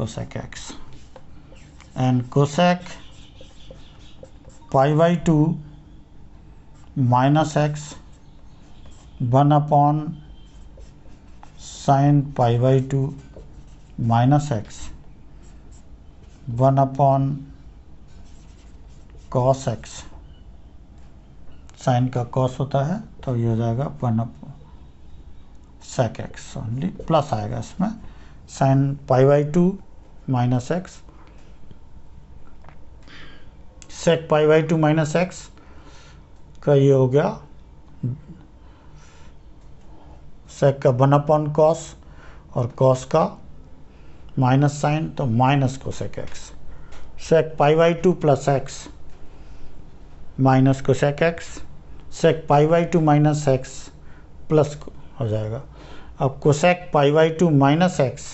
cosec x, and cosec pi by 2 minus x 1 upon sin pi by 2 minus x 1 upon cos x, sign का cos होता है तो ये हो जाएगा 1 upon sec x only, plus आएगा इसमें sin pi by 2 minus x sec pi by 2 minus x का ये हो गया sec का 1 upon cos और cos का माइनस साइन तो minus cosec x, sec pi by 2 plus x minus cosec x, sec pi by 2 minus x plus हो जाएगा। अब cosec pi by 2 minus x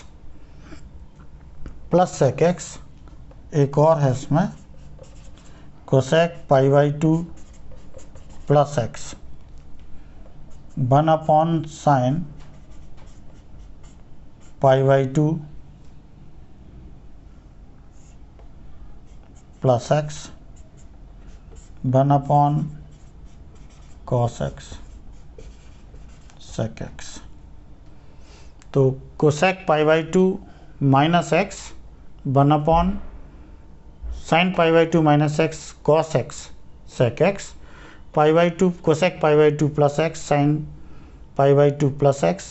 plus sec x, एक और है इसमें cosec pi by 2 plus x 1 upon sine pi by 2 plus x 1 upon cos x sec x। तो cosec pi by 2 minus x 1 upon sine pi by 2 minus x cos x sec x, pi by 2 cosec pi by 2 plus x sine pi by 2 plus x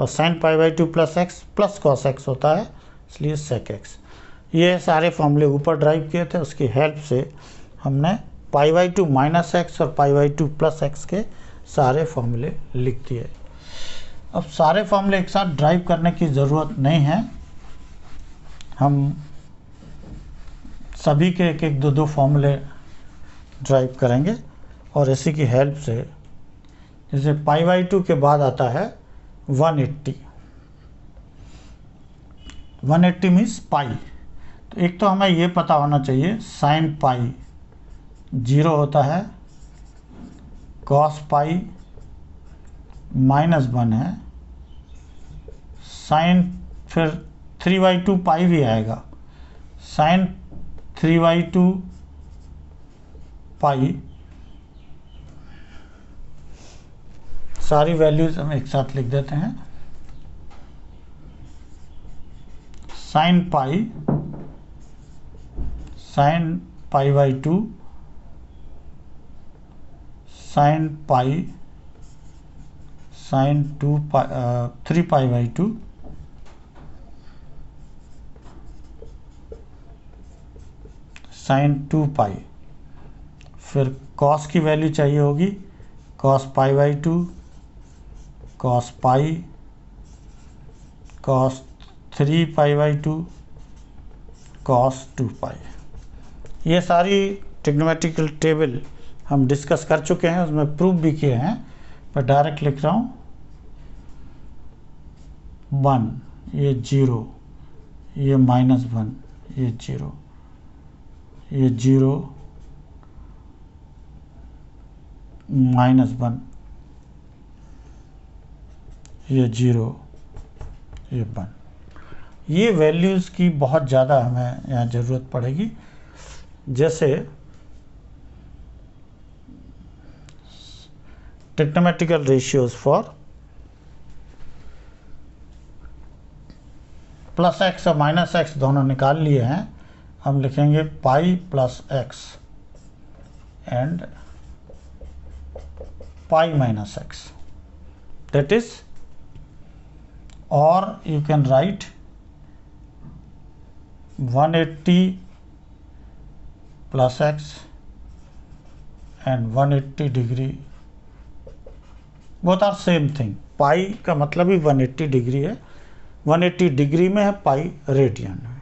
और sine pi by 2 plus x plus cos x होता है, इसलिए sec x। ये सारे फॉर्मूले ऊपर drive किए थे, उसकी हेल्प से हमने pi by 2 माइनस एक्स और pi by 2 प्लस एक्स के सारे फॉर्मूले लिख दिए। अब सारे फॉर्मूले एक साथ ड्राइव करने की ज़रूरत नहीं है, हम सभी के एक एक दो फॉर्मूले ड्राइव करेंगे और इसी की हेल्प से, जैसे pi by 2 के बाद आता है 180, 180 मीन्स पाई। तो एक तो हमें ये पता होना चाहिए साइन पाई 0 होता है, cos पाई माइनस 1 है, साइन फिर 3/2 पाई भी आएगा, साइन 3/2 पाई, सारी वैल्यूज हम एक साथ लिख देते हैं। Sine pi by 2 sine pi sine 3 pi by 2 sine 2 pi, फिर cos की वैल्यू चाहिए होगी cos pi by 2 cos pi cos 3 pi by 2 cos 2 पाई। ये सारी ट्रिग्नोमेट्रिकल टेबल हम डिस्कस कर चुके हैं, उसमें प्रूफ भी किए हैं, मैं डायरेक्ट लिख रहा हूँ 1 ये 0 ये -1 ये 0 ये 0 -1 ये 0 ये 1। ये वैल्यूज़ की बहुत ज़्यादा हमें यहाँ ज़रूरत पड़ेगी। जैसे trigonometrical ratios for plus x और माइनस एक्स दोनों निकाल लिए हैं, हम लिखेंगे pi plus x and pi minus x, that is, और you can write 180 plus x and 180 degree, both are same thing. Pi का मतलब ही 180 डिग्री है, 180 डिग्री में है, पाई रेडियन है।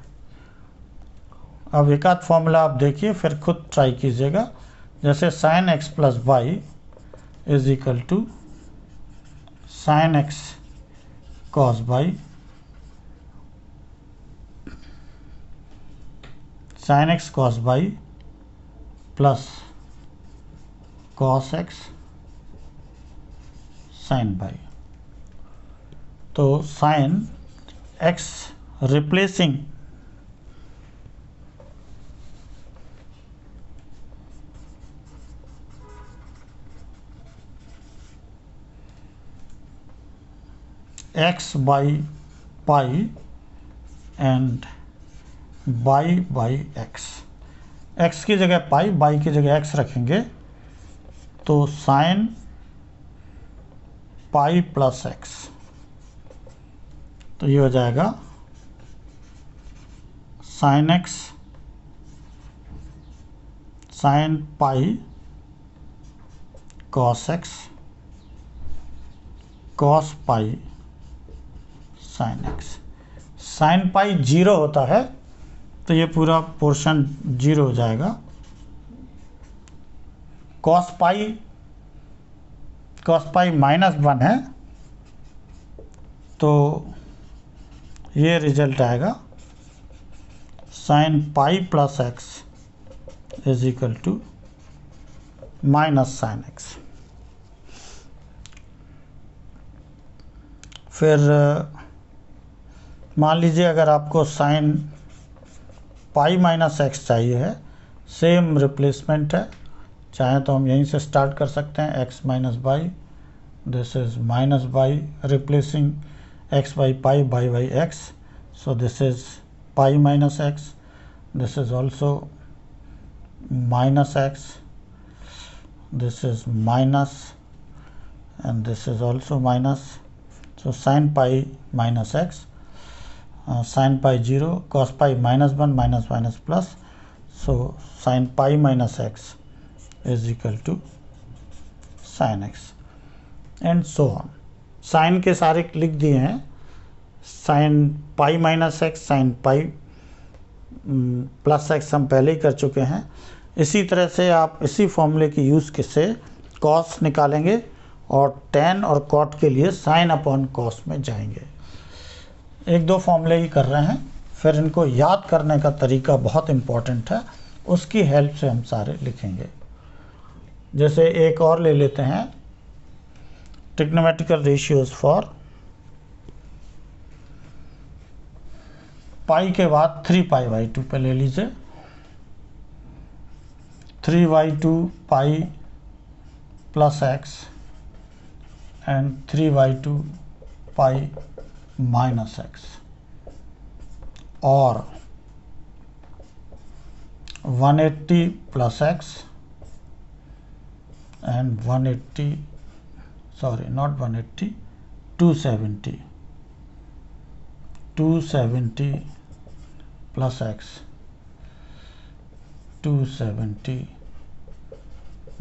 अब एक आध फॉर्मूला आप देखिए फिर खुद ट्राई कीजिएगा, जैसे sine x plus y is equal to sine x cos y, sine x cos y plus cos x sine y. तो sine x replacing x by pi and y by x की जगह पाई, y की जगह x रखेंगे तो sign pi plus x, तो ये हो जाएगा sine x sine pi cos x cos pi sine x। Sine pi 0 होता है तो ये पूरा पोर्शन 0 हो जाएगा। कॉस पाई -1 है तो ये रिजल्ट आएगा sine pi plus x is equal to minus sine x। फिर मान लीजिए अगर आपको साइन पाई माइनस x चाहिए है, सेम रिप्लेसमेंट है, चाहे तो हम यहीं से स्टार्ट कर सकते हैं। x minus by, this is minus by, replacing x by pi, by by x, so this is pi minus x, this is also minus x, this is minus and this is also minus, so sine pi minus x, sine pi 0, cos pi -1, minus minus plus, so sine pi minus x is equal to sine x and so on. Sine के सारे लिख दिए हैं, sine pi minus x, sine pi plus x हम पहले ही कर चुके हैं। इसी तरह से आप इसी फॉर्मूले की यूज़ से कॉस निकालेंगे और टेन और कॉट के लिए साइन अपॉन कॉस में जाएंगे। एक दो फॉर्मूले ही कर रहे हैं, फिर इनको याद करने का तरीका बहुत इम्पोर्टेंट है, उसकी हेल्प से हम सारे लिखेंगे। जैसे एक और ले लेते हैं, ट्रिग्नोमेट्रिकल रेशियोज फॉर पाई के बाद 3π/2 पे ले लीजिए। 3/2 pi plus x and 3/2 pi minus x, और 180 plus x and 180, sorry not 180, 270 plus x, 270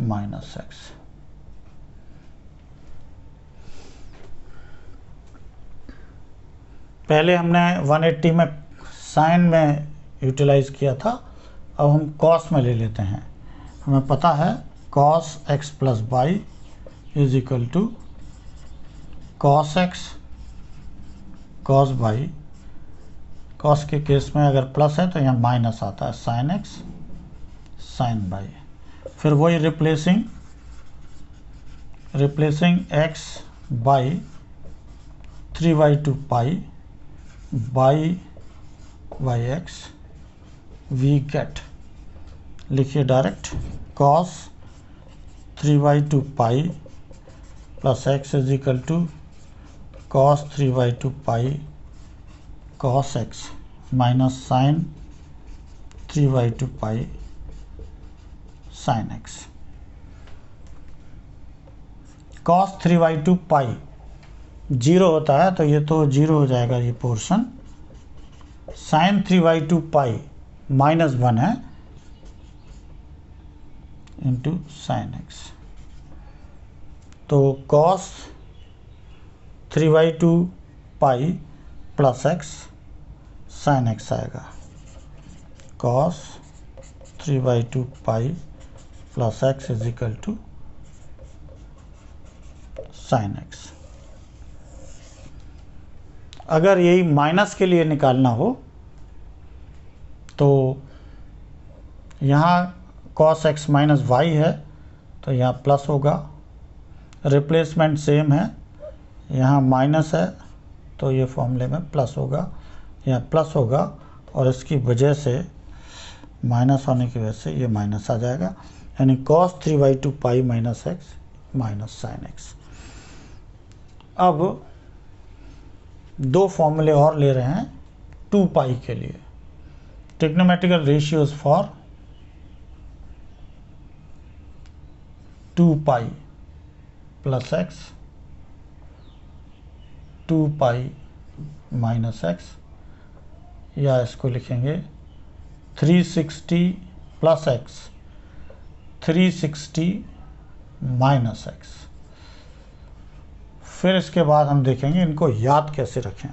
minus x। पहले हमने 180 में साइन में यूटिलाइज किया था, अब हम कॉस में ले लेते हैं। हमें पता है cos x plus by is equal to cos x cos by. Cos के केस में अगर प्लस है तो यहाँ माइनस आता है, साइन x साइन बाई। फिर वही replacing x by 3/2 pi by x, we get, लिखिए direct, cos 3/2 pi plus x is equal to cos 3/2 pi cos x minus sine 3/2 pi sine x। Cos 3/2 pi 0 होता है तो ये तो 0 हो जाएगा ये पोर्शन। साइन 3/2 पाई -1 है इंटू साइन x, तो cos 3/2 pi plus x sine x आएगा। Cos 3/2 pi plus x is equal to sine x। अगर यही माइनस के लिए निकालना हो तो यहाँ cos x माइनस वाई है तो यहाँ प्लस होगा, रिप्लेसमेंट सेम है, यहाँ माइनस है तो ये फॉर्मूले में प्लस होगा। यहाँ प्लस होगा और इसकी वजह से माइनस होने की वजह से ये माइनस आ जाएगा, यानी cos 3/2 pi minus x minus sine x. अब दो फॉर्मूले और ले रहे हैं 2 पाई के लिए। Trigonometrical ratios for 2 pi plus x, 2 pi minus x, या इसको लिखेंगे 360 प्लस एक्स, 360 माइनस एक्स। फिर इसके बाद हम देखेंगे इनको याद कैसे रखें,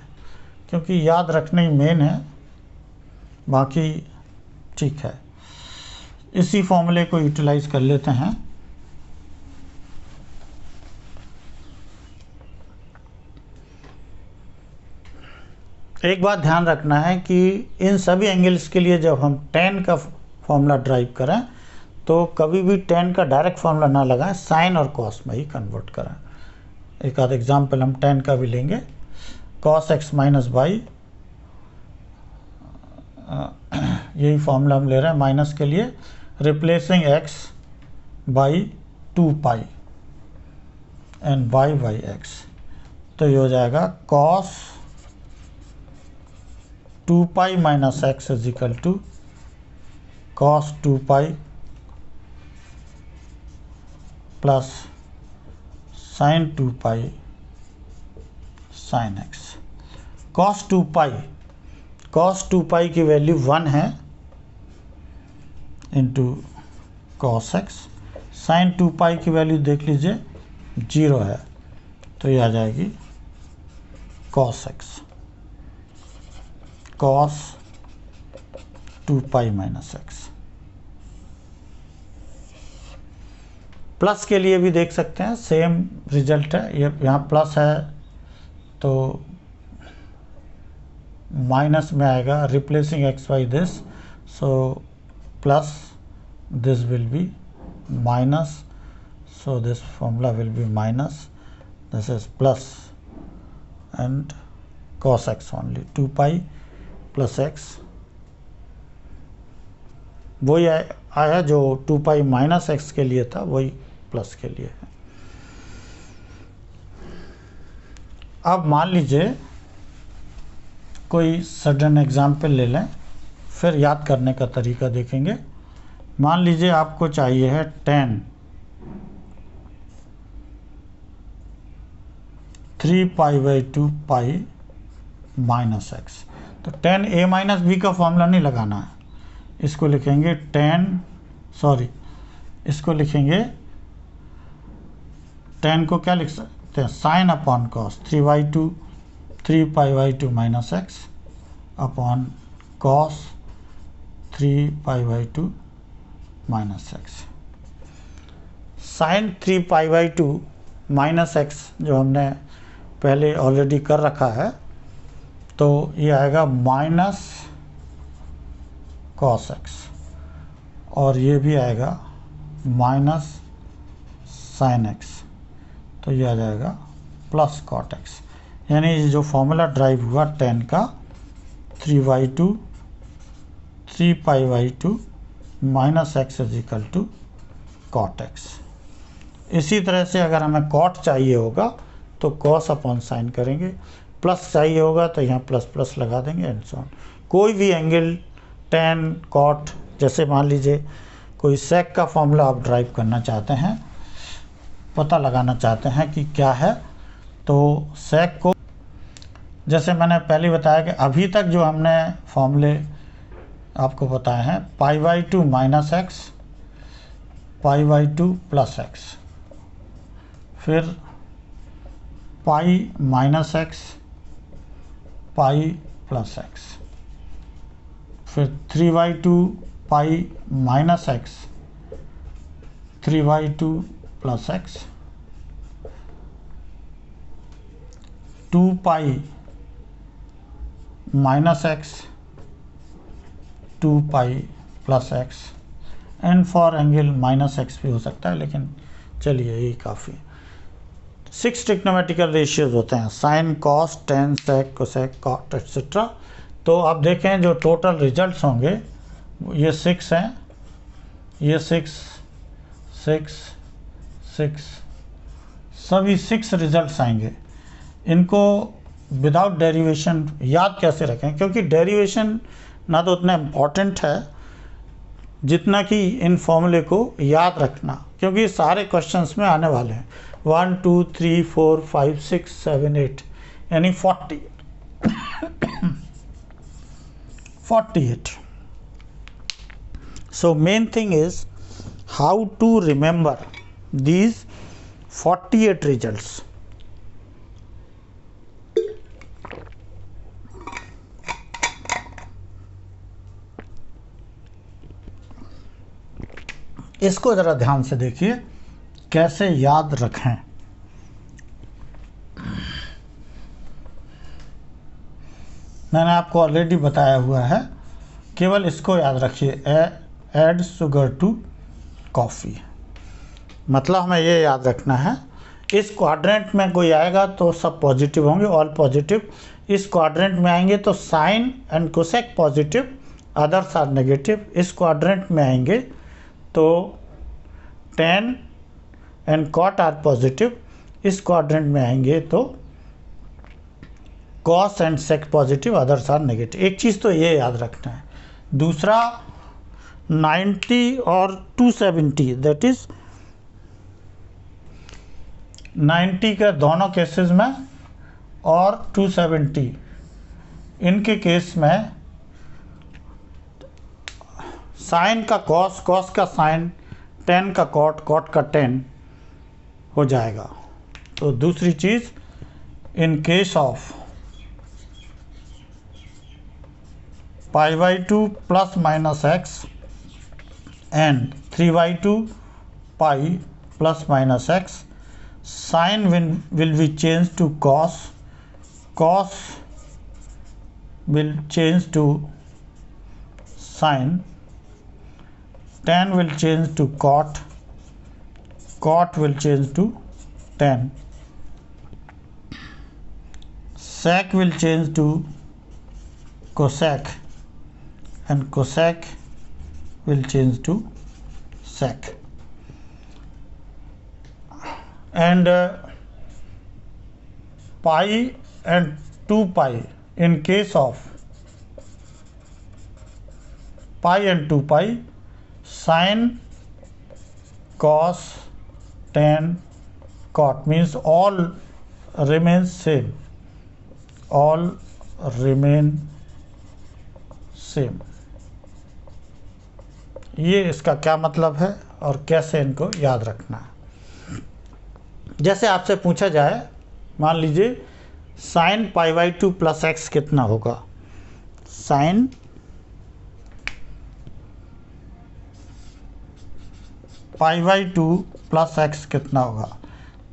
क्योंकि याद रखना ही मेन है, बाकी ठीक है। इसी फॉर्मूले को यूटिलाइज कर लेते हैं। एक बात ध्यान रखना है कि इन सभी एंगल्स के लिए जब हम tan का फॉर्मूला ड्राइव करें तो कभी भी tan का डायरेक्ट फॉर्मूला ना लगाएं, साइन और cos में ही कन्वर्ट करें। एक आध एग्जाम्पल हम tan का भी लेंगे। cos x माइनस बाई, यही फॉर्मूला हम ले रहे हैं माइनस के लिए, replacing x by 2 pi and y by x, तो ये हो जाएगा cos 2 pi minus x is equal to cos 2 pi plus sine 2 pi sine x. cos 2 pi की वैल्यू 1 है into cos x, sine 2 pi की value देख लीजिए 0 है, तो ये आ जाएगी cos x, cos 2 pi minus x. Plus के लिए भी देख सकते हैं, सेम रिजल्ट है। ये यहाँ प्लस है तो माइनस में आएगा, replacing x by this, so plus this will be minus, so this formula will be minus, this is plus and cos x only, 2 pi plus x, वही आया जो 2 पाई माइनस एक्स के लिए था, वही प्लस के लिए है। अब मान लीजिए कोई सडन एग्जाम्पल ले लें, फिर याद करने का तरीका देखेंगे। मान लीजिए आपको चाहिए है tan 3 pi by 2 pi minus x, तो tan a माइनस बी का फॉर्मूला नहीं लगाना है, इसको लिखेंगे इसको लिखेंगे tan को क्या लिख सकते हैं, sine upon cos 3 pi by 2 minus x upon cos 3 pi by 2 minus x. Sine 3 pi by 2 minus x जो हमने पहले ऑलरेडी कर रखा है, तो ये आएगा माइनस कॉस एक्स, और ये भी आएगा माइनस साइन एक्स, तो ये आ जाएगा प्लस कॉट एक्स। यानी जो फॉर्मूला ड्राइव हुआ tan का 3 pi by 2 minus x is equal to cot x. इसी तरह से अगर हमें कॉट चाहिए होगा तो कॉस अपॉन साइन करेंगे, प्लस चाहिए होगा तो यहाँ प्लस प्लस लगा देंगे एंड सो ऑन। कोई भी एंगल tan कॉट, जैसे मान लीजिए कोई सेक का फॉर्मूला आप ड्राइव करना चाहते हैं, पता लगाना चाहते हैं कि क्या है, तो सेक को जैसे मैंने पहले बताया कि अभी तक जो हमने फॉर्मूले आपको बताए हैं, pi by 2 minus x, pi by 2 plus x, फिर pi minus x, pi plus x, फिर 3/2 pi minus x, 3/2 plus x, 2 pi minus x, 2 pi plus x, and for angle minus x भी हो सकता है, लेकिन चलिए यही काफ़ी। 6 ट्रिग्नोमेट्रिकल रेशियोज होते हैं, साइन, कॉस, टेन, सेक, कोसेक, कॉट एट्सेट्रा। तो आप देखें जो टोटल रिजल्ट्स होंगे ये 6 हैं, ये 6 6 6, सभी 6 रिजल्ट्स आएंगे। इनको विदाउट डेरिवेशन याद कैसे रखें, क्योंकि डेरिवेशन ना तो उतना इम्पॉर्टेंट है जितना कि इन फॉर्मूले को याद रखना, क्योंकि सारे क्वेश्चंस में आने वाले हैं। 1 2 3 4 5 6 7 8 यानी 48। So main thing is how to remember these 48 results. इसको ज़रा ध्यान से देखिए कैसे याद रखें। मैंने आपको ऑलरेडी बताया हुआ है, केवल इसको याद रखिए, ऐड शुगर टू कॉफ़ी। मतलब हमें ये याद रखना है, इस क्वाड्रेंट में कोई आएगा तो सब पॉजिटिव होंगे, ऑल पॉजिटिव। इस क्वाड्रेंट में आएंगे तो sine and cosec positive, others are negative. इस क्वाड्रेंट में आएंगे तो tan and cot are positive. इस क्वाड्रेंट में आएंगे तो cos and sec positive, others are negative. एक चीज़ तो ये याद रखना है। दूसरा 90 और 270, दैट इज 90 के दोनों केसेस में और 270 इनके केस में साइन का कॉस, कॉस का साइन, टेन का कॉट, कॉट का टेन हो जाएगा। तो दूसरी चीज़, in case of π/2 plus minus x and 3/2 pi plus minus x, sine will be change to cos, cos will change to sine, tan will change to cot, cot will change to tan, sec will change to cosec, and cosec will change to sec. And pi and 2 pi, in case of pi and 2 pi, sin, cos, tan, cot means all remains same, all remain same। ये इसका क्या मतलब है और कैसे इनको याद रखना है। जैसे आपसे पूछा जाए, मान लीजिए sin π/2 प्लस एक्स कितना होगा, sin π/2 प्लस एक्स कितना होगा।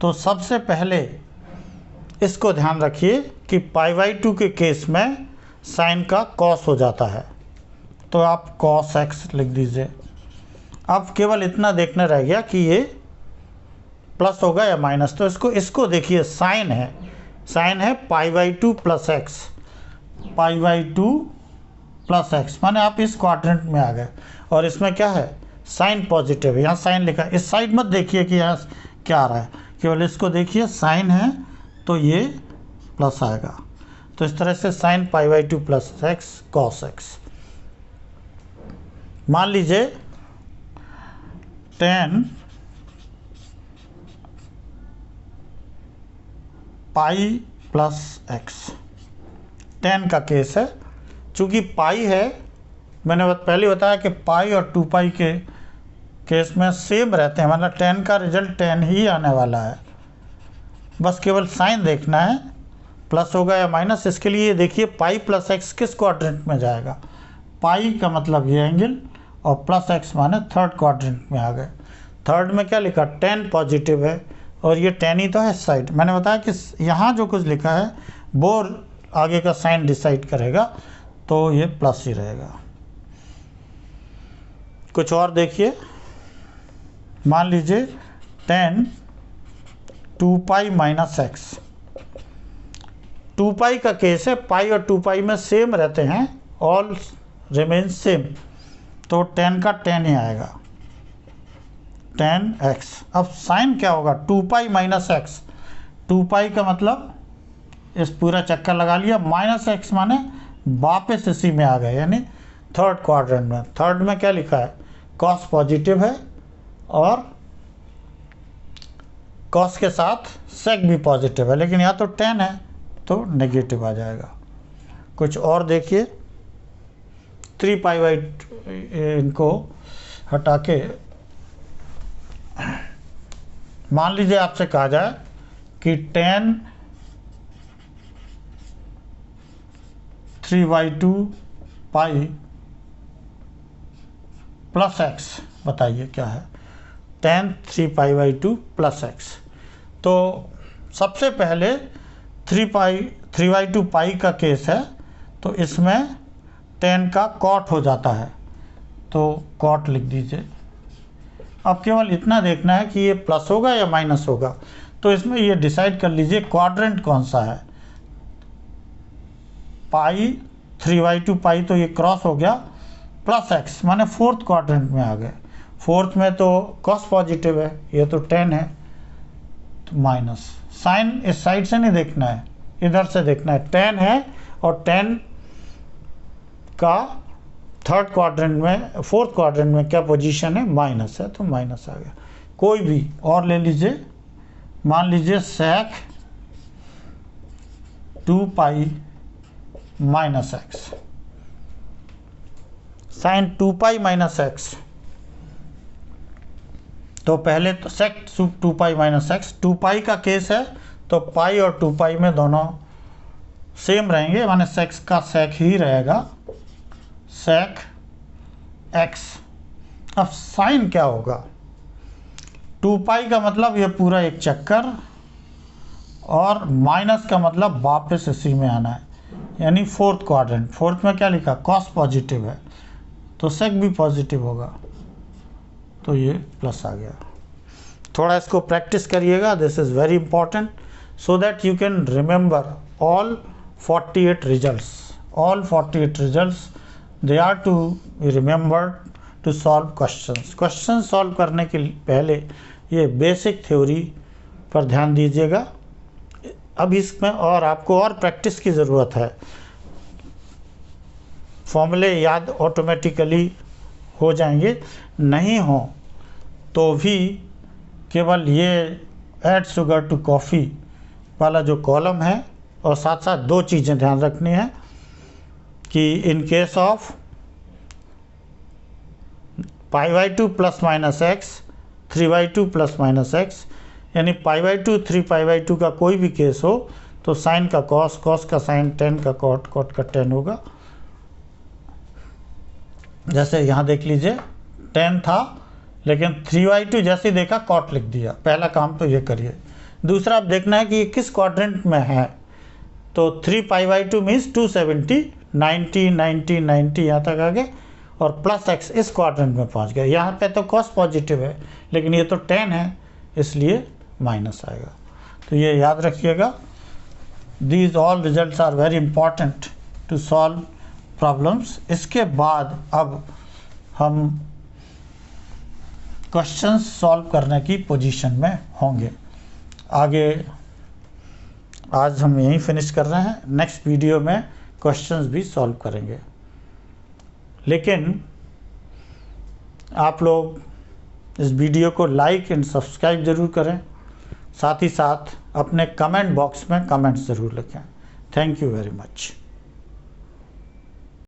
तो सबसे पहले इसको ध्यान रखिए कि π/2 के केस में साइन का कॉस हो जाता है, तो आप कॉस एक्स लिख दीजिए। अब केवल इतना देखना रह गया कि ये प्लस होगा या माइनस। तो इसको देखिए, साइन है π/2 प्लस एक्स, π/2 प्लस एक्स, माने आप इस क्वाड्रेंट में आ गए। और इसमें क्या है, साइन पॉजिटिव है, यहाँ साइन लिखा है। इस साइड मत देखिए कि यहाँ क्या आ रहा है, केवल इसको देखिए, साइन है तो ये प्लस आएगा। तो इस तरह से sine π/2 plus x cos x. मान लीजिए tan pi plus x, tan का केस है। चूँकि पाई है, मैंने पहले बताया कि पाई और 2 पाई के केस में सेम रहते हैं, मतलब tan का रिजल्ट tan ही आने वाला है। बस केवल साइन देखना है, प्लस होगा या माइनस। इसके लिए देखिए पाई प्लस एक्स किस क्वाड्रेंट में जाएगा। पाई का मतलब ये एंगल, और प्लस एक्स माने थर्ड क्वाड्रेंट में आ गए। थर्ड में क्या लिखा, tan पॉजिटिव है, और ये tan ही तो है इस साइड। मैंने बताया कि यहाँ जो कुछ लिखा है वो आगे का साइन डिसाइड करेगा, तो ये प्लस ही रहेगा। कुछ और देखिए, मान लीजिए tan 2 पाई माइनस एक्स, 2 पाई का केस है, पाई और 2 पाई में सेम रहते हैं, ऑल रिमेन सेम, तो 10 का 10 ही आएगा, 10x। अब साइन क्या होगा, 2 पाई माइनस एक्स, 2 पाई का मतलब इस पूरा चक्कर लगा लिया, माइनस एक्स माने वापस इसी में आ गए, यानी थर्ड क्वाड्रेंट में। थर्ड में क्या लिखा है, कॉस पॉजिटिव है और कॉस के साथ सेक भी पॉजिटिव है, लेकिन यहाँ तो 10 है तो नेगेटिव आ जाएगा। कुछ और देखिए, 3 पाई बाई, इनको हटा के मान लीजिए आपसे कहा जाए कि 10 3/2 पाई प्लस एक्स, बताइए क्या है, 10 3π/2 प्लस एक्स। तो सबसे पहले 3/2 पाई का केस है, तो इसमें 10 का कॉट हो जाता है, तो कॉट लिख दीजिए। अब केवल इतना देखना है कि ये प्लस होगा या माइनस होगा, तो इसमें ये डिसाइड कर लीजिए क्वाड्रेंट कौन सा है। पाई 3/2 पाई तो ये क्रॉस हो गया, प्लस एक्स माने फोर्थ क्वाड्रेंट में आ गए। फोर्थ में तो कॉस पॉजिटिव है, ये तो 10 है, तो माइनस। साइन इस साइड से नहीं देखना है, इधर से देखना है, 10 है और 10 का थर्ड क्वाड्रेंट में, फोर्थ क्वाड्रेंट में क्या पोजीशन है, माइनस है, तो माइनस आ गया। कोई भी और ले लीजिए, मान लीजिए sec 2 pi minus x, sine 2 pi minus x. तो पहले तो सेक 2 पाई माइनस एक्स, 2 पाई का केस है तो पाई और 2 पाई में दोनों सेम रहेंगे, माने सेक्स का सेक ही रहेगा, सेक एक्स। अब साइन क्या होगा, 2 पाई का मतलब ये पूरा एक चक्कर, और माइनस का मतलब वापस इसी में आना है, यानी फोर्थ क्वाड्रेंट। फोर्थ में क्या लिखा, कॉस पॉजिटिव है, तो सेक भी पॉजिटिव होगा, तो ये प्लस आ गया। थोड़ा इसको प्रैक्टिस करिएगा, this is very important, so that you can remember all 48 results. All 48 results they are to remember to solve questions. Question solve करने के पहले ये बेसिक थ्योरी पर ध्यान दीजिएगा। अब इसमें और आपको और प्रैक्टिस की ज़रूरत है। फॉर्मूले याद ऑटोमेटिकली हो जाएंगे, नहीं हो तो भी केवल ये ऐड शुगर टू कॉफ़ी वाला जो कॉलम है, और साथ साथ दो चीज़ें ध्यान रखनी है कि in case of π/2 plus minus x, 3/2 plus minus x, यानी π/2 3π/2 का कोई भी केस हो तो साइन का कॉस, कॉस का साइन, 10 का कॉट, कॉट का 10 होगा। जैसे यहाँ देख लीजिए 10 था, लेकिन 3/2 जैसे ही देखा कॉट लिख दिया। पहला काम तो ये करिए। दूसरा आप देखना है कि ये किस क्वाड्रेंट में है, तो 3π/2 मीन्स 270, 90 90 90 यहाँ तक आ गए, और प्लस एक्स इस क्वाड्रेंट में पहुँच गए। यहाँ पे तो कॉस पॉजिटिव है, लेकिन ये तो 10 है, इसलिए माइनस आएगा। तो ये याद रखिएगा, these all results are very important to solve problems. इसके बाद अब हम क्वेश्चंस सॉल्व करने की पोजीशन में होंगे। आगे आज हम यहीं फिनिश कर रहे हैं, नेक्स्ट वीडियो में क्वेश्चंस भी सॉल्व करेंगे। लेकिन आप लोग इस वीडियो को लाइक एंड सब्सक्राइब ज़रूर करें, साथ ही साथ अपने कमेंट बॉक्स में कमेंट्स ज़रूर लिखें। Thank you very much.